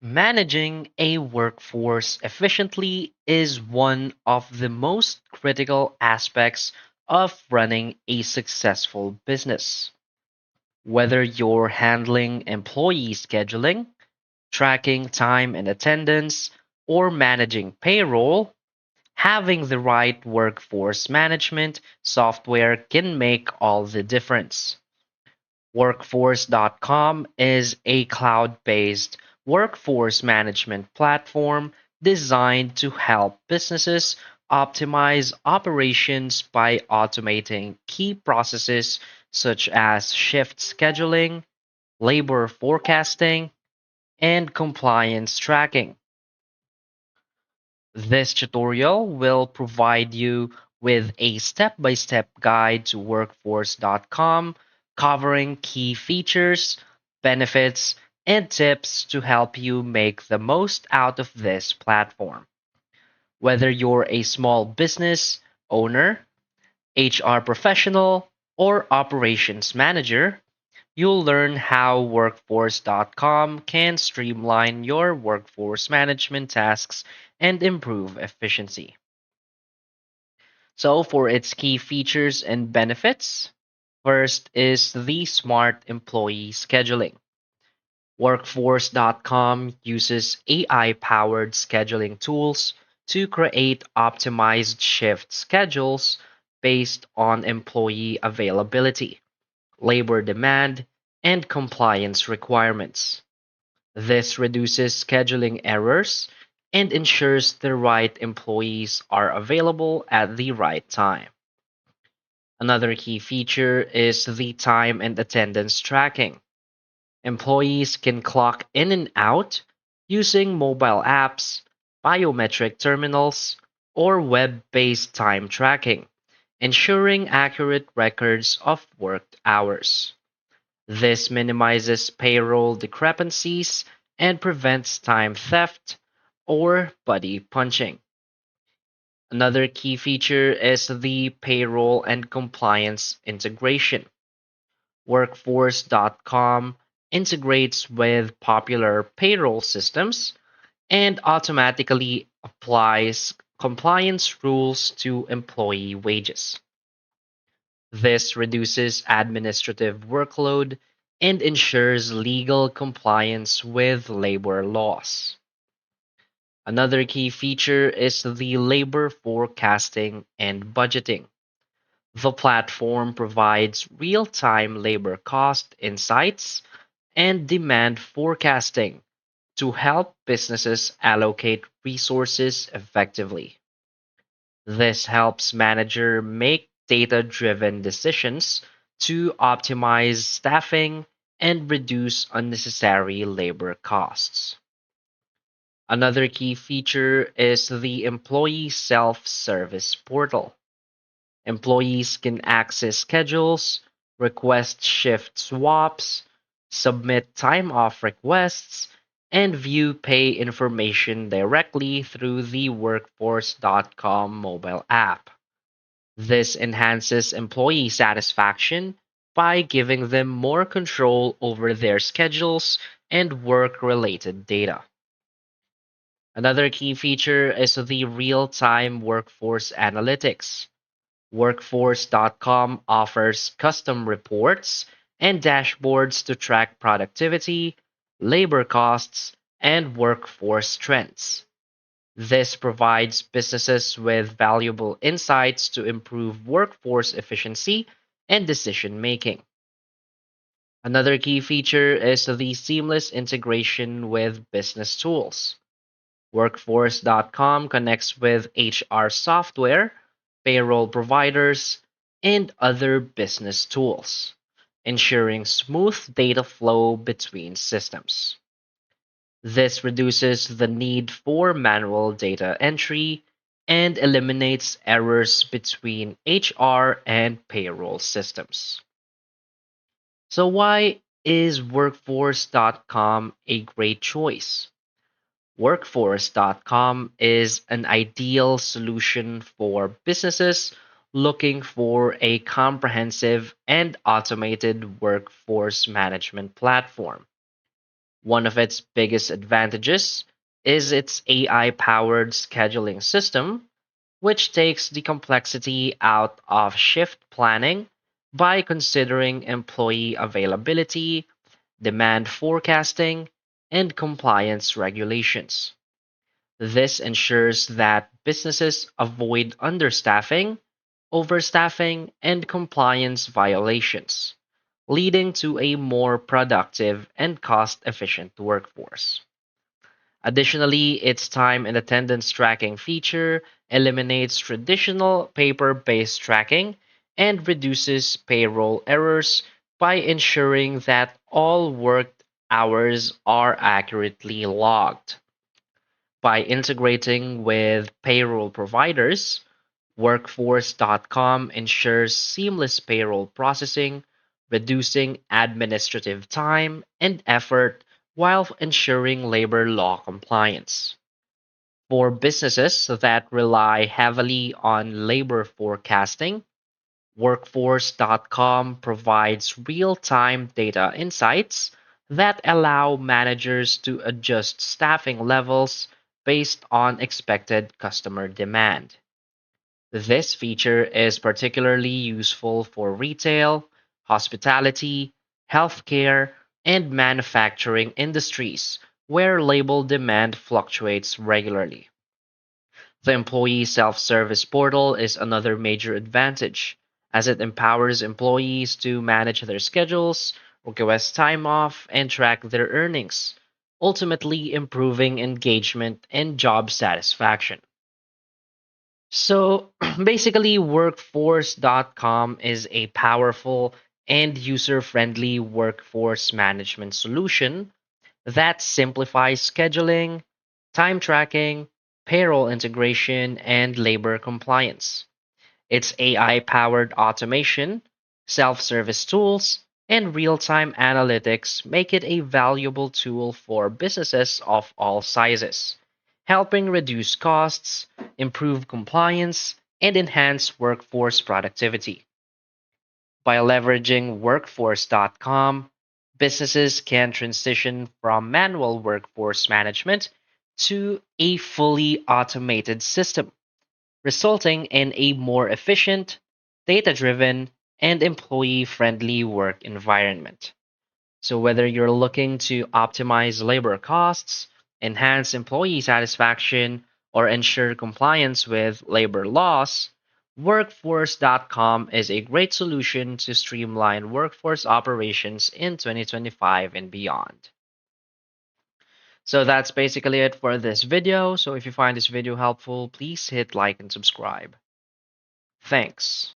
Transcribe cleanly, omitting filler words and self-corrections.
Managing a workforce efficiently is one of the most critical aspects of running a successful business. Whether you're handling employee scheduling, tracking time and attendance, or managing payroll, having the right workforce management software can make all the difference. Workforce.com is a cloud based workforce management platform designed to help businesses optimize operations by automating key processes such as shift scheduling, labor forecasting, and compliance tracking. This tutorial will provide you with a step by step guide to workforce.com covering key features, benefits, and tips to help you make the most out of this platform. Whether you're a small business owner, HR professional, or operations manager, you'll learn how workforce.com can streamline your workforce management tasks and improve efficiency. So, for its key features and benefits, first is the smart employee scheduling. Workforce.com uses AI powered scheduling tools to create optimized shift schedules based on employee availability, labor demand, and compliance requirements. This reduces scheduling errors and ensures the right employees are available at the right time. Another key feature is the time and attendance tracking. Employees can clock in and out using mobile apps, biometric terminals, or web based time tracking, ensuring accurate records of worked hours. This minimizes payroll discrepancies and prevents time theft or buddy punching. Another key feature is the payroll and compliance integration. Workforce.com integrates with popular payroll systems and automatically applies compliance rules to employee wages. This reduces administrative workload and ensures legal compliance with labor laws. Another key feature is the labor forecasting and budgeting. The platform provides real time labor cost insights and demand forecasting to help businesses allocate resources effectively. This helps manager make data-driven decisions to optimize staffing and reduce unnecessary labor costs. Another key feature is the employee self-service portal. Employees can access schedules, request shift swaps, submit time off requests, and view pay information directly through the Workforce.com mobile app. This enhances employee satisfaction by giving them more control over their schedules and work related data. Another key feature is the real time workforce analytics. Workforce.com offers custom reports and dashboards to track productivity, labor costs, and workforce trends. This provides businesses with valuable insights to improve workforce efficiency and decision making. Another key feature is the seamless integration with business tools. Workforce.com connects with HR software, payroll providers, and other business tools, ensuring smooth data flow between systems. This reduces the need for manual data entry and eliminates errors between HR and payroll systems. So, why is Workforce.com a great choice? Workforce.com is an ideal solution for businesses looking for a comprehensive and automated workforce management platform. One of its biggest advantages is its AI powered scheduling system, which takes the complexity out of shift planning by considering employee availability, demand forecasting, and compliance regulations. This ensures that businesses avoid understaffing, overstaffing, and compliance violations, leading to a more productive and cost efficient workforce. Additionally, its time and attendance tracking feature eliminates traditional paper based tracking and reduces payroll errors by ensuring that all worked hours are accurately logged. By integrating with payroll providers, Workforce.com ensures seamless payroll processing, reducing administrative time and effort while ensuring labor law compliance. For businesses that rely heavily on labor forecasting, Workforce.com provides real time data insights that allow managers to adjust staffing levels based on expected customer demand. This feature is particularly useful for retail, hospitality, healthcare, and manufacturing industries where label demand fluctuates regularly. The employee self service portal is another major advantage, as it empowers employees to manage their schedules, request time off, and track their earnings, ultimately improving engagement and job satisfaction. So basically, workforce.com is a powerful and user friendly workforce management solution that simplifies scheduling, time tracking, payroll integration, and labor compliance. Its AI powered automation, self service tools, and real time analytics make it a valuable tool for businesses of all sizes, helping reduce costs, improve compliance, and enhance workforce productivity. By leveraging workforce.com, businesses can transition from manual workforce management to a fully automated system, resulting in a more efficient, data driven, and employee friendly work environment. So, whether you're looking to optimize labor costs, enhance employee satisfaction, or ensure compliance with labor laws, Workforce.com is a great solution to streamline workforce operations in 2025 and beyond. So that's basically it for this video. So if you find this video helpful, please hit like and subscribe. Thanks.